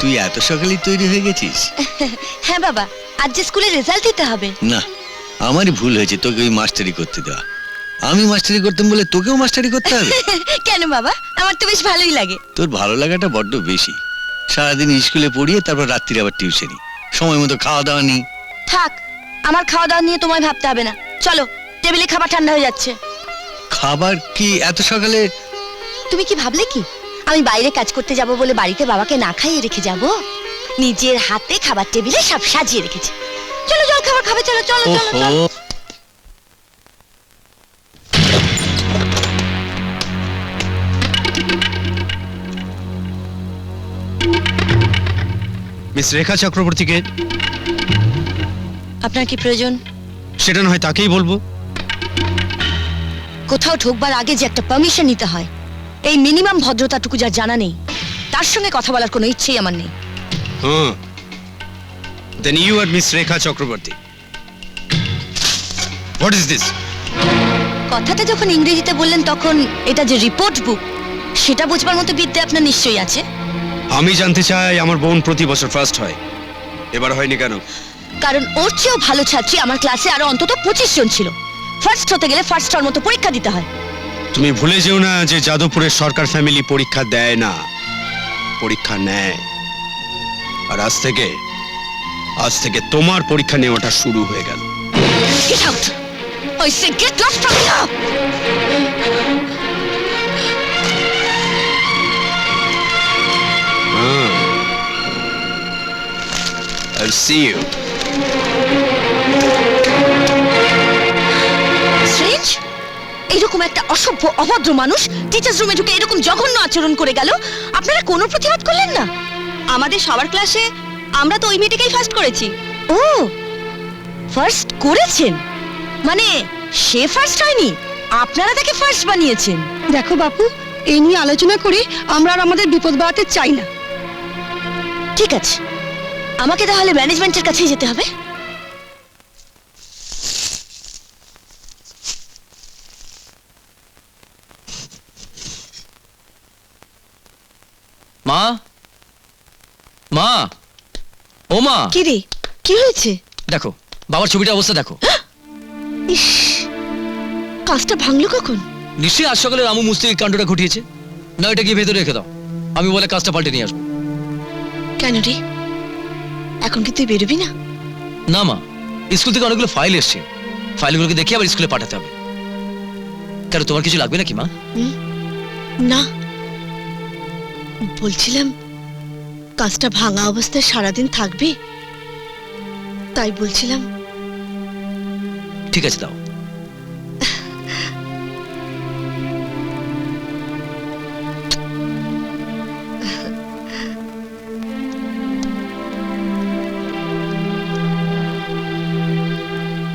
তুই এত সকালেই তৈরি হয়ে গেছিস? হ্যাঁ বাবা, আজ যে স্কুলে রেজাল্ট দিতে হবে। না, আমারই ভুল হয়েছে তোকে ওই মাস্টারি করতে দেওয়া। আমি মাস্টারি করতাম বলে তোকেও মাস্টারি করতে হবে? কেন বাবা, আমার তো বেশ ভালোই লাগে। তোর ভালো লাগাটা বড্ড বেশি। সারাদিন স্কুলে পড়িয়ে তারপর রাত্রিরে আবার টিউশনি, সময় মতো খাওয়া দাওয়া নেই। থাক, আমার খাওয়া দাওয়া নিয়ে তোমায় ভাবতে হবে না। চলো, টেবিলে খাবার ঠান্ডা হয়ে যাচ্ছে। খাবার কি এত সকালে? তুমি কি ভাবলে কি আমি বাইরে কাজ করতে যাব বলে বাড়িতে বাবাকে না খাইয়ে রেখে যাব? নিজের হাতে খাবার টেবিলে সব সাজিয়ে রেখেছি। চলো জল খাবার খাবে, চলো চলো চলো চলো। মিস রেখা চক্রবর্তীকে? আপনার কি প্রয়োজন? সেটা না হয় তাকেই বলবো। কোথাও ঢোকবার আগে যে একটা পারমিশন নিতে হয়, এই মিনিমাম ভদ্রতাটুকু যার জানা নেই, তার সঙ্গে কথা বলার কোনো ইচ্ছেই আমার নেই। Then you are Miss Rekha Chakraborty. What is this? কথাটা যখন ইংরেজিতে বললেন তখন এটা যে রিপোর্ট বুক সেটা বুঝবার মতো বিদ্যে আপনার নিশ্চয়ই আছে। আমি জানতে চাই আমার বোন প্রতি বছর ফার্স্ট হয়, এবার হয়নি কেন? কারণ ওর চেয়েও ভালো ছাত্রী আমার ক্লাসে আরো অন্তত 25 জন ছিল। ফার্স্ট হতে গেলে ফার্স্ট হওয়ার মতো পরীক্ষা দিতে হয়। তুমি ভুলে যেও না যে যাদবপুরের সরকার ফ্যামিলি পরীক্ষা দেয় না, পরীক্ষা নেয়। আর আজ থেকে তোমার পরীক্ষা নেওয়াটা শুরু হয়ে গেল। Get out! I say get lost from here! I'll see you. Strange? এরকম একটা অসভ্য অভদ্র মানুষ টিচার্স রুমে ঢুকে এরকম জঘন্য আচরণ করে গেল, আপনারা কোনো প্রতিবাদ করলেন না? আমাদের সবার ক্লাসে আমরা তো ওই মেয়েটাকেই ফার্স্ট করেছি। ও, ফার্স্ট করেছেন? মানে সে ফার্স্ট হয়নি, আপনারা তাকে ফার্স্ট বানিয়েছেন। দেখো বাপু, এই নিয়ে আলোচনা করে আমরা আর আমাদের বিপদ বাড়াতে চাই না। ঠিক আছে, আমাকে তাহলে ম্যানেজমেন্টের কাছেই যেতে হবে। মা, মা, ও মা। কি রে, কি হয়েছে? দেখো বাবার ছবিটা অবস্থা দেখো। ইস, কাজটা ভাঙলো কখন? নিশ্চয়ই আজ সকালে রামু মুস্তি এই কাণ্ডটা ঘটিয়েছে। না, এটা গিয়ে ভেতরে রেখে দাও, আমি বলে কাজটা পাল্টে নিয়ে আসবো। কেন রে, এখন কি তুই বেরোবি না? না মা, স্কুল থেকে অনেকগুলো ফাইল এসছে, ফাইলগুলোকে দেখে আবার স্কুলে পাঠাতে হবে। কেন, তোমার কিছু লাগবে নাকি মা? না, বলছিলাম কাজটা ভাঙা অবস্থায় সারাদিন থাকবে, তাই বলছিলাম। ঠিক আছে, দাও।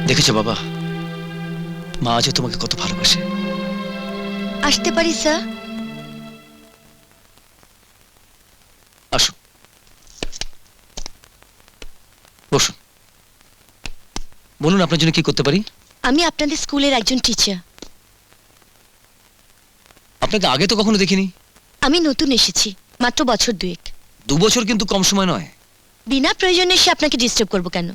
দেখেছো বাবা, মা আজও তোমাকে কত ভালোবাসে। আসতে পারি স্যার? আসুন, বসুন। বলুন আপনার জন্য কি করতে পারি? আমি আপনাদের স্কুলের একজন টিচার। আপনাকে আগে তো কখনো দেখিনি। আমি নতুন এসেছি, মাত্র বছর দুয়েক। 2 বছর কিন্তু কম সময় নয়। বিনা প্রয়োজনে এসে আপনাকে ডিস্টার্ব করবো কেন?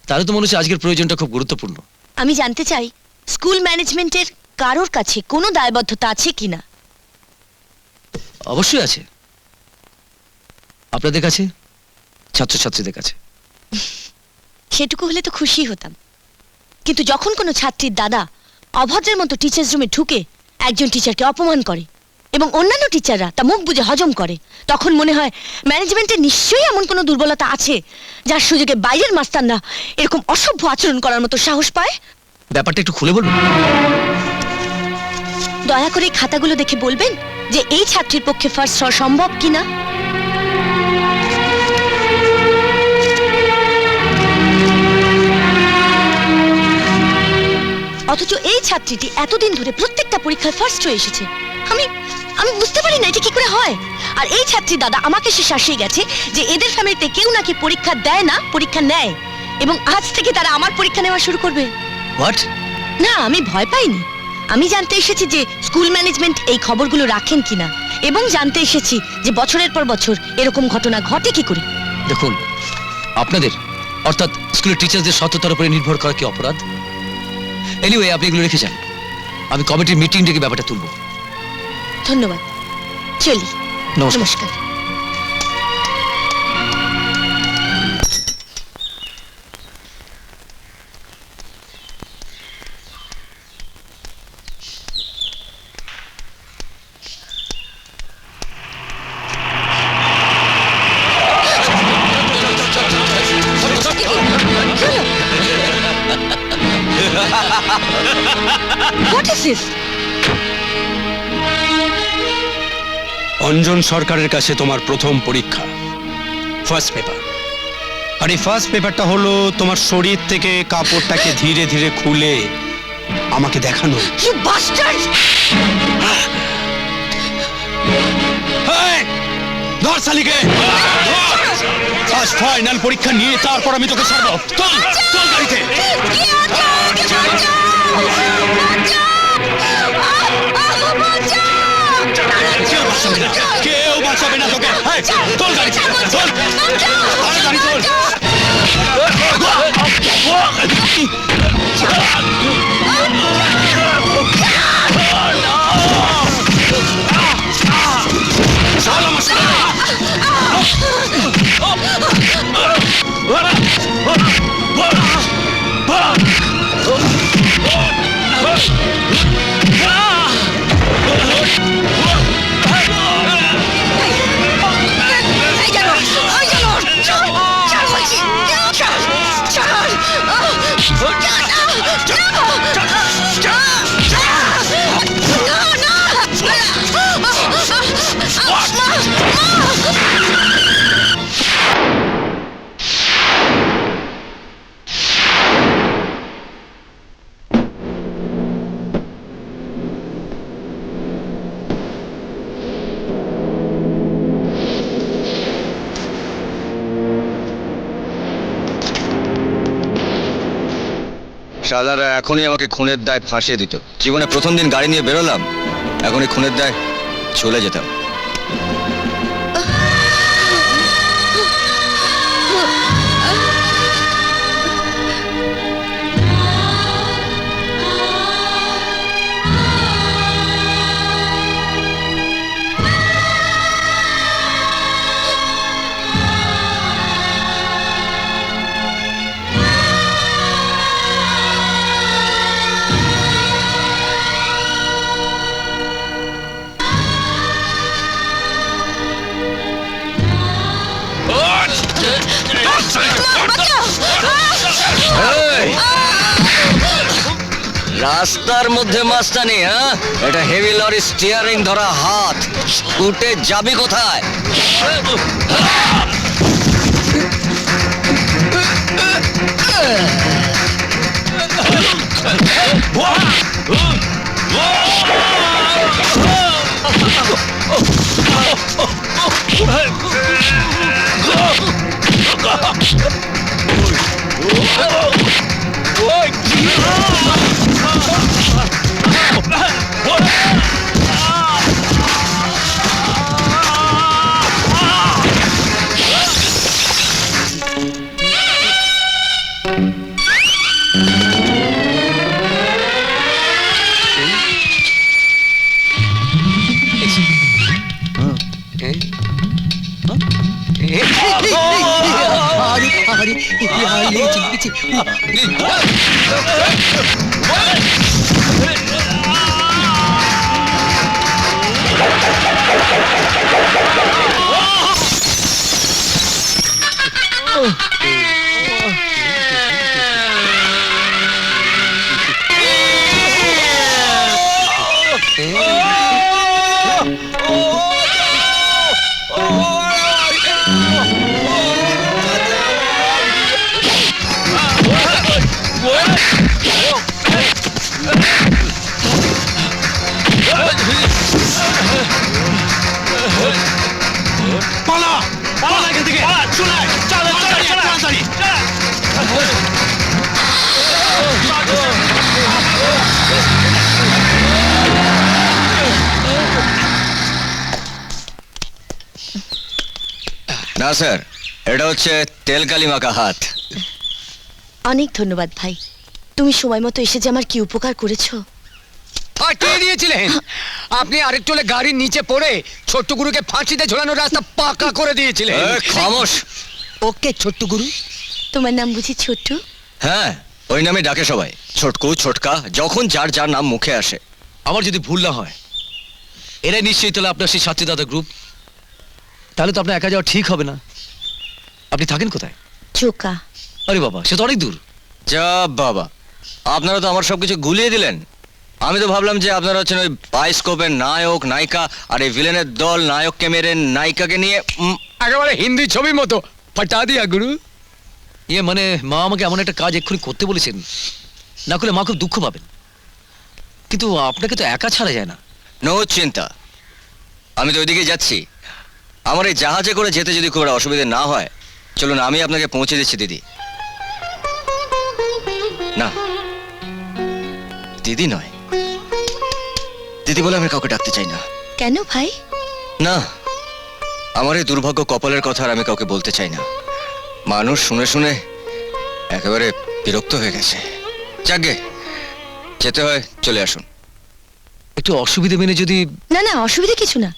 তাহলে তো মনে হচ্ছে আজকের প্রয়োজনটা খুব গুরুত্বপূর্ণ। আমি জানতে চাই স্কুল ম্যানেজমেন্টের কারোর কাছে কোনো দায়বদ্ধতা আছে কিনা? অবশ্যই আছে, আপনাদের কাছে, ছাত্রছাত্রীদের কাছে। সেটুকু হলে তো খুশি হতাম, কিন্তু যখন কোনো ছাত্রীর দাদা অভদ্রের মতো টিচার্স রুমে ঢুকে একজন টিচারকে অপমান করে এবং অন্যান্য টিচাররা তা মুখ বুজে হজম করে, তখন মনে হয় ম্যানেজমেন্টের নিশ্চয়ই এমন কোনো দুর্বলতা আছে যার সুযোগে বাইরের মাস্টাররা এরকম অসভ্য আচরণ করার মতো সাহস পায়। ব্যাপারটা একটু খুলে বলবেন? দয়া করে এই খাতাগুলো দেখে বলবেন যে এই ছাত্রীর পক্ষে ফার্স্ট হওয়া সম্ভব কিনা। অথচ এই ছাত্রীটি এতদিন ধরে প্রত্যেকটা পরীক্ষায় ফার্স্ট হয়ে এসেছে। আমি আমি বুঝতে পারি না এটা কি করে হয়। আর এই ছাত্রী দাদা আমাকে সে শাসিয়ে গেছে যে এদের ফ্যামিলিতে কেউ নাকি পরীক্ষা দেয় না, পরীক্ষা নেয়, এবং আজ থেকে তারা আমার পরীক্ষা নেওয়া শুরু করবে। হোয়াট? না, আমি ভয় পাইনি, আমি জানতে এসেছি যে স্কুল ম্যানেজমেন্ট এই খবরগুলো রাখেন কিনা, এবং জানতে এসেছি যে বছরের পর বছর এরকম ঘটনা ঘটে কি করে। দেখুন, আপনাদের অর্থাৎ স্কুলের টিচারদের সততার উপরে নির্ভর করা কি অপরাধ? এনিওয়ে, আপনি এগুলো রেখে যান। আমি কমিটির মিটিং ডেকে ব্যাপারটা তুলব। ধন্যবাদ, চলি। নমস্কার। নমস্কার। What is this? অঞ্জন সরকারের কাছে তোমার প্রথম পরীক্ষা, ফার্স্ট পেপার। আর এই ফার্স্ট পেপারটা হলো তোমার শরীর থেকে কাপড়টাকে ধীরে ধীরে খুলে আমাকে দেখানো। You bastard! ধর শালিকে, আজ ফাইনাল পরীক্ষা নিয়ে তারপর আমি তোকে ছাড়বো। চল চল গাড়িতে। কেউ বাঁচাবে না তোকে। চল গাড়িতে, চল। আরে গাড়ি চল। চল আমার সাথে। শালারা এখনই আমাকে খুনের দায় ফাঁসিয়ে দিত। জীবনে প্রথম দিন গাড়ি নিয়ে বেরোলাম, এখনই খুনের দায় চলে যেতাম। রাস্তার মধ্যে মাস্তানি, হ্যাঁ? এটা হেভি লরি স্টিয়ারিং ধরা হাত, উঠে যাবি কোথায়? না স্যার, এটা হচ্ছে তেলকালি মাখা হাত। অনেক ধন্যবাদ ভাই, তুমি সময় মতো এসে যে আমার কি উপকার করেছো। ফাটিয়ে দিয়েছিলেন আপনি, আরেকটু হলে গাড়ির নিচে পড়ে ছোট্ট গুরুকে ফাঁসিতে ঝোলানোর রাস্তা পাকা করে দিয়েছিলেন। খামোশ। ওকে ছোট্ট গুরু। তোমার নাম বুঝি ছোট্টু? হ্যাঁ, ওই নামে ডাকে সবাই, ছোটকু ছোটকা, যখন যার যার নাম মুখে আসে। আমার যদি ভুল না হয় এরা নিশ্চয়ই তাহলে আপনার সেই ছাত্রী দাদা গ্রুপ। তাহলে তো আপনার একা যাওয়া ঠিক হবে না। আপনি থাকেন কোথায়? চোকা। আরে বাবা, সে তো অনেক দূর। যা বাবা, আপনারা তো আমার সবকিছু গুলিয়ে দিলেন। আমি তো ভাবলাম যে আপনারা হচ্ছেন ওই বায়োস্কোপের নায়ক নায়িকা, আর এই ভিলেনের দল নায়ককে মেরে নায়িকাকে নিয়ে একেবারে হিন্দি ছবির মতো ফাটা দিয়া গুরু। ইয়ে মানে মা আমাকে এমন একটা কাজ এক্ষুনি করতে বলেছেন, না করলে মা খুব দুঃখ পাবেন। কিন্তু আপনাকে তো একা ছাড়া যায় না। নো চিন্তা, আমি তো ওইদিকে যাচ্ছি। আমার এই জাহাজে করে যেতে যদি খুব একটা অসুবিধা না হয়, চলুন আমি আপনাকে পৌঁছে দিচ্ছি দিদি। না, দিদি নয়, দিদি বলে আমি কাউকে ডাকতে চাই না। কেন ভাই? না, আমার এই দুর্ভাগ্য কপালের কথা আর আমি কাউকে বলতে চাই না। মানুষ শুনে শুনে একেবারে বিরক্ত হয়ে গেছে। যাকগে, যেতে হয় চলে আসুন। একটু অসুবিধে মেনে যদি। না না, অসুবিধা কিছু না,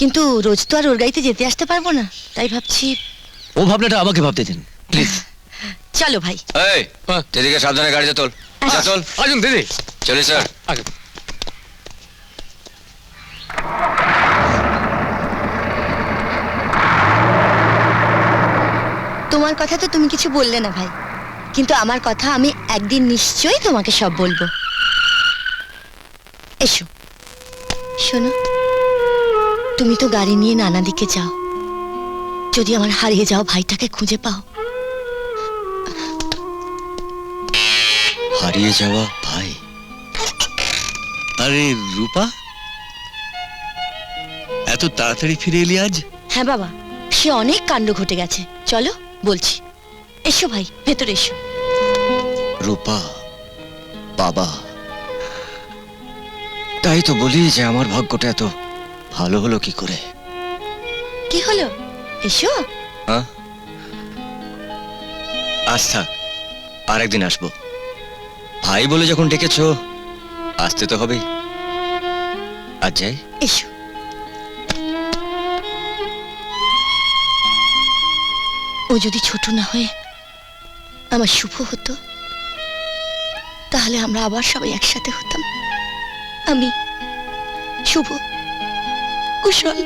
কিন্তু রোজ তো আর ওর গাড়িতে যেতে আসতে পারবো না, তাই ভাবছি। ও ভাবনাটা আমাকে ভাবতে দিন প্লিজ। চলো ভাই। এই, দিদিকে সাবধানে গাড়িতে তোল। যা তোল। আসুন দিদি। চলি স্যার। আগে তোমার কথা তো তুমি কিছু বললে না ভাই, কিন্তু আমার কথা আমি একদিন নিশ্চয়ই তোমাকে সব বলবো। এসো, শোনো, তুমি তো গাড়ি নিয়ে নানা দিকে যাও। যদি আমার হারিয়ে যাও ভাইটাকে খুঁজে পাও। হারিয়ে যাওয়া ভাই? আরে রূপা, এত তাড়াতাড়ি ফিরে এলি আজ? হ্যাঁ বাবা, সে অনেক কাণ্ড ঘটে গেছে, চলো বলছি। এসো ভাই, ভেতরে এসো। রূপা, বাবা, তাই তো বলি যে আমার ভাগ্যটা এত ভালো হলো কি করে। কি হলো? এসো। হ্যাঁ, আজ থাক, আর একদিন আসবো। ভাই বলে যখন ডেকেছো, আসতে তো হবেই। আজ যাই। এসো। ও যদি ছোট না হয়ে আমার শুভ হতো, তাহলে আমরা আবার সবাই একসাথে হতাম। আমি, শুভ, কুশল।